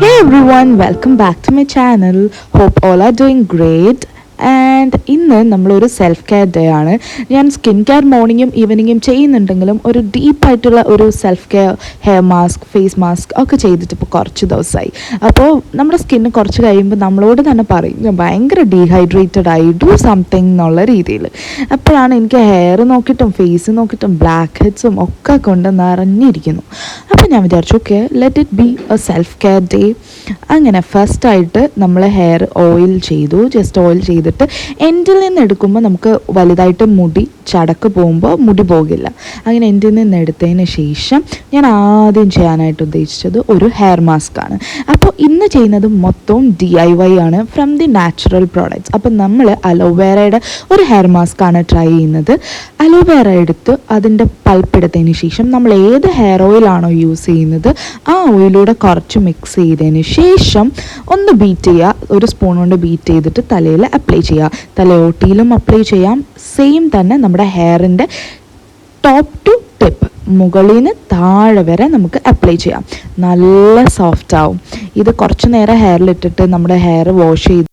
Hey everyone, welcome back to my channel. Hope all are doing great. And ഇന്ന് നമ്മളൊരു self care day ആണ്. ഞാൻ skin care മോർണിംഗും ഈവനിങ്ങും ചെയ്യുന്നുണ്ടെങ്കിലും ഒരു ഡീപ്പായിട്ടുള്ള ഒരു self care hair mask, face mask ഒക്കെ ചെയ്തിട്ട് ഇപ്പോൾ കുറച്ച് ദിവസമായി. അപ്പോൾ നമ്മുടെ സ്കിന്ന് കുറച്ച് കഴിയുമ്പോൾ നമ്മളോട് തന്നെ പറയും ഞാൻ ഭയങ്കര ഡീഹൈഡ്രേറ്റഡ് ആയി, ഡു സംതിങ് എന്നുള്ള രീതിയിൽ. അപ്പോഴാണ് എനിക്ക് ഹെയർ നോക്കിയിട്ടും ഫേസ് നോക്കിയിട്ടും ബ്ലാക്ക് ഹെഡ്സും ഒക്കെ കൊണ്ട് നിറഞ്ഞിരിക്കുന്നു. അപ്പോൾ ഞാൻ വിചാരിച്ചു okay let it be A self care day. അങ്ങനെ ഫസ്റ്റായിട്ട് നമ്മൾ ഹെയർ ഓയിൽ ചെയ്തു. ജസ്റ്റ് ഓയിൽ ചെയ്തിട്ട് എൻഡിൽ നിന്ന് എടുക്കുമ്പോൾ നമുക്ക് വലുതായിട്ട് മുടി ചടക്ക് പോകുമ്പോൾ മുടി പോകില്ല. അങ്ങനെ എൻഡിൽ നിന്ന് എടുത്തതിന് ശേഷം ഞാൻ ആദ്യം ചെയ്യാനായിട്ട് ഉദ്ദേശിച്ചത് ഒരു ഹെയർ മാസ്ക് ആണ്. അപ്പോൾ ഇന്ന് ചെയ്യുന്നത് മൊത്തവും DIY ആണ്, ഫ്രം ദി നാച്ചുറൽ പ്രോഡക്ട്സ്. അപ്പം നമ്മൾ അലോവേറയുടെ ഒരു ഹെയർ മാസ്ക് ആണ് ട്രൈ ചെയ്യുന്നത്. അലോവേറ എടുത്ത് അതിൻ്റെ പൾപ്പ് എടുത്തതിന് ശേഷം നമ്മൾ ഏത് ഹെയർ ഓയിലാണോ യൂസ് ചെയ്യുന്നത് ആ ഓയിലൂടെ കുറച്ച് മിക്സ് ചെയ്തതിന് ശേഷം ഒന്ന് ബീറ്റ് ചെയ്യുക. ഒരു സ്പൂൺ കൊണ്ട് ബീറ്റ് ചെയ്തിട്ട് തലയിൽ അപ്ലൈ ചെയ്യുക. തലയോട്ടിയിലും അപ്ലൈ ചെയ്യാം. സെയിം തന്നെ നമ്മുടെ ഹെയറിൻ്റെ ടോപ്പ് ടു ടിപ്പ്, മുകളിൽ നിന്ന് താഴെ വരെ നമുക്ക് അപ്ലൈ ചെയ്യാം. നല്ല സോഫ്റ്റ് ആവും. ഇത് കുറച്ച് നേരം ഹെയറിലിട്ടിട്ട് നമ്മുടെ ഹെയർ വാഷ് ചെയ്ത്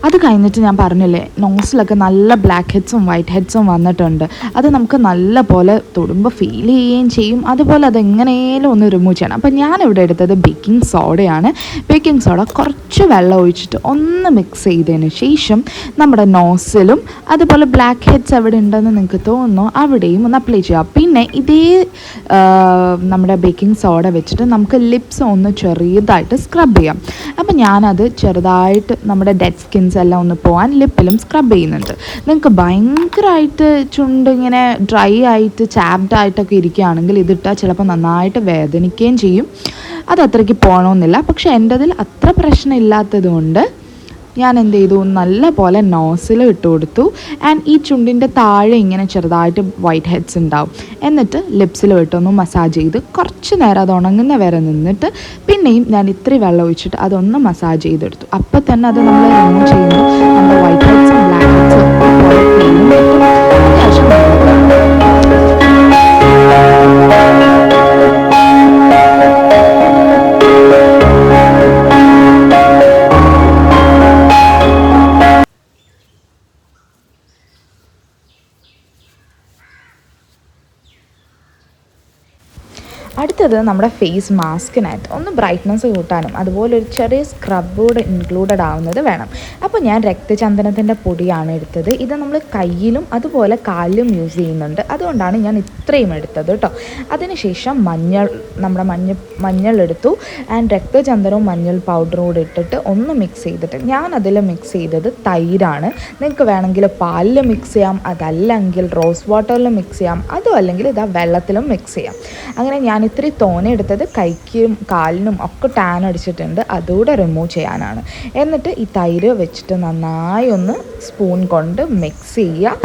അത് കഴിഞ്ഞിട്ട് ഞാൻ പറഞ്ഞില്ലേ നോസിലൊക്കെ നല്ല ബ്ലാക്ക് ഹെഡ്സും വൈറ്റ് ഹെഡ്സും വന്നിട്ടുണ്ട്. അത് നമുക്ക് നല്ല പോലെ തൊടുമ്പോൾ ഫീൽ ചെയ്യുകയും ചെയ്യും. അതുപോലെ അതെങ്ങനെയും ഒന്ന് റിമൂവ് ചെയ്യണം. അപ്പം ഞാനിവിടെ എടുത്തത് ബേക്കിംഗ് സോഡയാണ്. ബേക്കിംഗ് സോഡ കുറച്ച് വെള്ളം ഒഴിച്ചിട്ട് ഒന്ന് മിക്സ് ചെയ്തതിന് ശേഷം നമ്മുടെ നോസിലും അതുപോലെ ബ്ലാക്ക് ഹെഡ്സ് എവിടെ ഉണ്ടെന്ന് നിങ്ങൾക്ക് തോന്നുന്നു അവിടെയും ഒന്ന് അപ്ലൈ ചെയ്യുക. പിന്നെ ഇതേ നമ്മുടെ ബേക്കിംഗ് സോഡ വെച്ചിട്ട് നമുക്ക് ലിപ്സ് ഒന്ന് ചെറിയതായിട്ട് സ്ക്രബ് ചെയ്യാം. അപ്പം ഞാനത് ചെറുതായിട്ട് നമ്മുടെ ഡെഡ് സ്കിൻസ് എല്ലാം ഒന്ന് പോകാൻ ലിപ്പിലും സ്ക്രബ് ചെയ്യുന്നുണ്ട്. നിങ്ങൾക്ക് ഭയങ്കരമായിട്ട് ചുണ്ട് ഇങ്ങനെ ഡ്രൈ ആയിട്ട് ചാപ്ഡ് ആയിട്ടൊക്കെ ഇരിക്കുകയാണെങ്കിൽ ഇതിട്ടാൽ ചിലപ്പോൾ നന്നായിട്ട് വേദനിക്കുകയും ചെയ്യും. അത് അത്രയ്ക്ക് പോകണമെന്നില്ല. പക്ഷേ എൻ്റെ അതിൽ അത്ര പ്രശ്നം ഇല്ലാത്തത് കൊണ്ട് ഞാൻ എന്ത് ചെയ്തു, നല്ല പോലെ നോസിൽ ഇട്ട് കൊടുത്തു. ആൻഡ് ഈ ചുണ്ടിൻ്റെ താഴെ ഇങ്ങനെ ചെറുതായിട്ട് വൈറ്റ് ഹെഡ്സ് ഉണ്ടാവും. എന്നിട്ട് ലിപ്സിൽ ഇട്ടൊന്ന് മസാജ് ചെയ്ത് കുറച്ച് നേരം അത് ഉണങ്ങുന്ന വരെ നിന്നിട്ട് പിന്നെയും ഞാൻ ഇത്തിരി വെള്ളം ഒഴിച്ചിട്ട് അതൊന്ന് മസാജ് ചെയ്തെടുത്തു. അപ്പം തന്നെ അത് നമ്മൾ റിമൂവ് ചെയ്യുന്നു. നമ്മുടെ വൈറ്റ് ഹെഡ്സും ബ്ലാക്ക് ഹെഡ്സും അടുത്തത് നമ്മുടെ ഫേസ് മാസ്കിനായിട്ട് ഒന്ന് ബ്രൈറ്റ്നസ് കൂട്ടാനും അതുപോലെ ഒരു ചെറിയ സ്ക്രബ് കൂടെ ഇൻക്ലൂഡഡ് ആവുന്നത് വേണം. അപ്പോൾ ഞാൻ രക്തചന്ദനത്തിൻ്റെ പൊടിയാണ് എടുത്തത്. ഇത് നമ്മൾ കയ്യിലും അതുപോലെ കാലിലും യൂസ് ചെയ്യുന്നുണ്ട്. അതുകൊണ്ടാണ് ഞാൻ ഇത്രയും എടുത്തത് കേട്ടോ. അതിനുശേഷം നമ്മുടെ മഞ്ഞൾ എടുത്തു. ആൻഡ് രക്തചന്ദനവും മഞ്ഞൾ പൗഡറും കൂടെ ഇട്ടിട്ട് ഒന്ന് മിക്സ് ചെയ്തിട്ട് ഞാൻ അതിൽ മിക്സ് ചെയ്തത് തൈരാണ്. നിങ്ങൾക്ക് വേണമെങ്കിൽ പാലിൽ മിക്സ് ചെയ്യാം, അതല്ലെങ്കിൽ റോസ് വാട്ടറിൽ മിക്സ് ചെയ്യാം, അതും അല്ലെങ്കിൽ ഇതാ വെള്ളത്തിലും മിക്സ് ചെയ്യാം. അങ്ങനെ ഞാൻ ഇത്തിരി തോനെ എടുത്തത് കൈക്കും കാലിനും ഒക്കെ ടാൻ അടിച്ചിട്ടുണ്ട്, അതുകൂടെ റിമൂവ് ചെയ്യാനാണ്. എന്നിട്ട് ഈ തൈര് വെച്ചിട്ട് നന്നായി ഒന്ന് സ്പൂൺ കൊണ്ട് മിക്സ് ചെയ്യുക.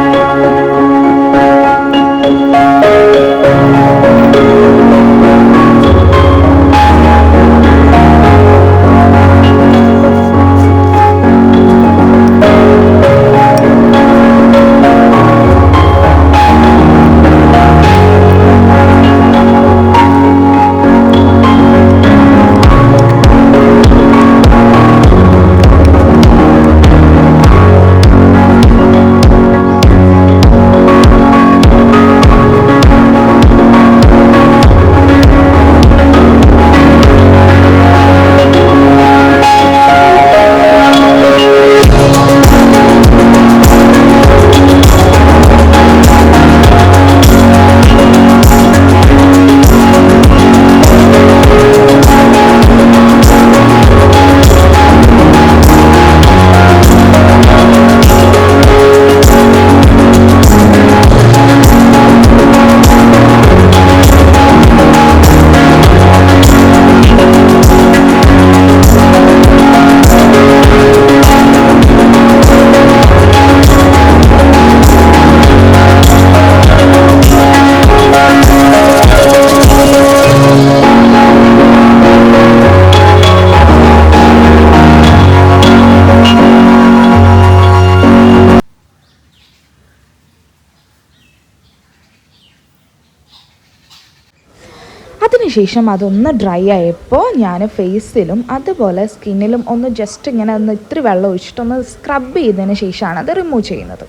അതിനുശേഷം അതൊന്ന് ഡ്രൈ ആയപ്പോൾ ഞാൻ ഫേസിലും അതുപോലെ സ്കിന്നിലും ഒന്ന് ജസ്റ്റ് ഇങ്ങനെ ഒന്ന് ഇത്തിരി വെള്ളം ഒഴിച്ചിട്ടൊന്ന് സ്ക്രബ് ചെയ്തതിന് ശേഷമാണ് അത് റിമൂവ് ചെയ്യുന്നത്.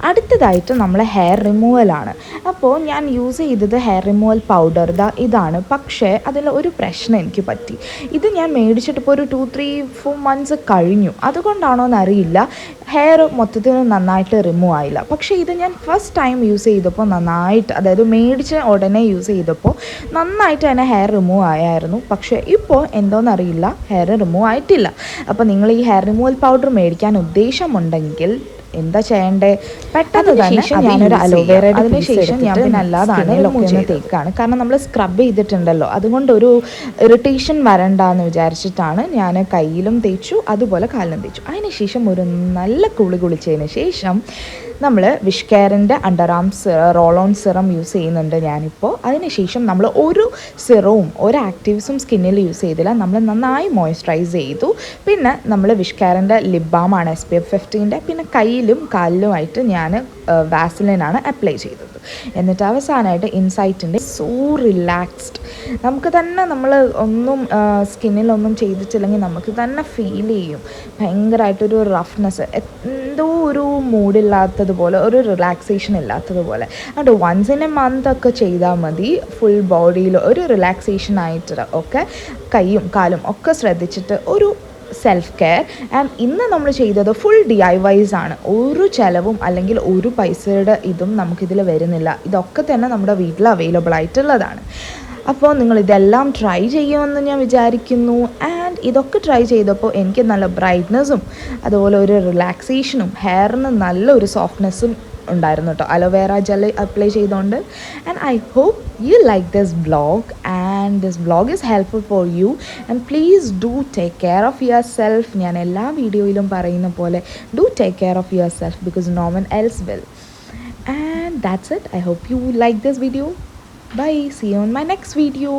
അടുത്തതായിട്ട് നമ്മൾ ഹെയർ റിമൂവലാണ്. അപ്പോൾ ഞാൻ യൂസ് ചെയ്തത് ഹെയർ റിമൂവൽ പൗഡർ ഇതാണ്. പക്ഷേ അതിൽ ഒരു പ്രശ്നം എനിക്ക് പറ്റി. ഇത് ഞാൻ മേടിച്ചിട്ട് ഇപ്പോൾ ഒരു 2-3-4 മന്ത്സ് കഴിഞ്ഞു. അതുകൊണ്ടാണോ എന്നറിയില്ല, ഹെയർ മൊത്തത്തിൽ നന്നായിട്ട് റിമൂവ് ആയില്ല. പക്ഷേ ഇത് ഞാൻ ഫസ്റ്റ് ടൈം യൂസ് ചെയ്തപ്പോൾ നന്നായിട്ട്, അതായത് മേടിച്ച ഉടനെ യൂസ് ചെയ്തപ്പോൾ നന്നായിട്ട് തന്നെ ഹെയർ റിമൂവ് ആയായിരുന്നു. പക്ഷേ ഇപ്പോൾ എന്തോന്നറിയില്ല, ഹെയർ റിമൂവ് ആയിട്ടില്ല. അപ്പോൾ നിങ്ങൾ ഈ ഹെയർ റിമൂവൽ പൗഡർ മേടിക്കാൻ ഉദ്ദേശമുണ്ടെങ്കിൽ എന്താ ചെയ്യേണ്ടത്, പെട്ടെന്ന് തന്നെ ഞാനൊരു അലോവേറയുടെ അതിനുശേഷം ഞാൻ പിന്നെ അല്ലാതാണ് ലൊക്കേഷൻ തേക്കാണ്. കാരണം നമ്മൾ സ്ക്രബ് ചെയ്തിട്ടുണ്ടല്ലോ, അതുകൊണ്ട് ഒരു ഇറിറ്റേഷൻ വരണ്ടെന്ന് വിചാരിച്ചിട്ടാണ് ഞാൻ കയ്യിലും തേച്ചു അതുപോലെ കാലിലും തേച്ചു. അതിനുശേഷം ഒരു നല്ല കുളിച്ചതിന് ശേഷം നമ്മൾ വിഷ് കെയറിൻ്റെ under arm roll on serum use ചെയ്യുന്നുണ്ട് ഞാനിപ്പോൾ. അതിനുശേഷം നമ്മൾ ഒരു സിറവും ഒരു ആക്റ്റീവ്സും സ്കിന്നിൽ യൂസ് ചെയ്തില്ല, നമ്മൾ നന്നായി മോയ്സ്ചറൈസ് ചെയ്തു. പിന്നെ നമ്മൾ വിഷ് കെയറിൻ്റെ ലിപ് ബാമാണ് SPF 50. പിന്നെ കയ്യിലും കാലിലുമായിട്ട് ഞാൻ വാസലിനാണ് അപ്ലൈ ചെയ്തത്. എന്നിട്ട് അവസാനമായിട്ട് ഇൻസൈറ്റിൻ്റെ സോ റിലാക്സ്ഡ്, നമുക്ക് തന്നെ നമ്മൾ ഒന്നും സ്കിന്നിലൊന്നും ചെയ്തിട്ടില്ലെങ്കിൽ നമുക്ക് തന്നെ ഫീൽ ചെയ്യും ഭയങ്കരമായിട്ടൊരു റഫ്നെസ്, എന്തോ ഒരു മൂഡില്ലാത്തതുപോലെ, ഒരു റിലാക്സേഷൻ ഇല്ലാത്തതുപോലെ. അതുകൊണ്ട് വൺസ് ഇൻ എ മന്ത് ഒക്കെ ചെയ്താൽ മതി. ഫുൾ ബോഡിയിൽ ഒരു റിലാക്സേഷൻ ആയിട്ട് ഒക്കെ കൈയും കാലും ഒക്കെ ശ്രദ്ധിച്ചിട്ട് ഒരു സെൽഫ് കെയർ. ആൻഡ് ഇന്ന് നമ്മൾ ചെയ്തത് ഫുൾ DIYs ആണ്. ഒരു ചിലവും അല്ലെങ്കിൽ ഒരു പൈസയുടെ ഇതും നമുക്കിതിൽ വരുന്നില്ല. ഇതൊക്കെ തന്നെ നമ്മുടെ വീട്ടിൽ അവൈലബിൾ ആയിട്ടുള്ളതാണ്. അപ്പോൾ നിങ്ങളിതെല്ലാം ട്രൈ ചെയ്യുമെന്ന് ഞാൻ വിചാരിക്കുന്നു. ആൻഡ് ഇതൊക്കെ ട്രൈ ചെയ്തപ്പോൾ എനിക്ക് നല്ല ബ്രൈറ്റ്നസ്സും അതുപോലെ ഒരു റിലാക്സേഷനും ഹെയറിന് നല്ലൊരു സോഫ്റ്റ്നെസ്സും ഉണ്ടായിരുന്നു കേട്ടോ, അലോവേറ ജെൽ അപ്ലൈ ചെയ്തുകൊണ്ട്. And I hope you like this vlog and this vlog is helpful for you. And please do take care of yourself. ഞാൻ എല്ലാ വീഡിയോയിലും പറയുന്ന പോലെ do take care of yourself because no one else will. And that's it. I hope you like this video. Bye. See you on my next video.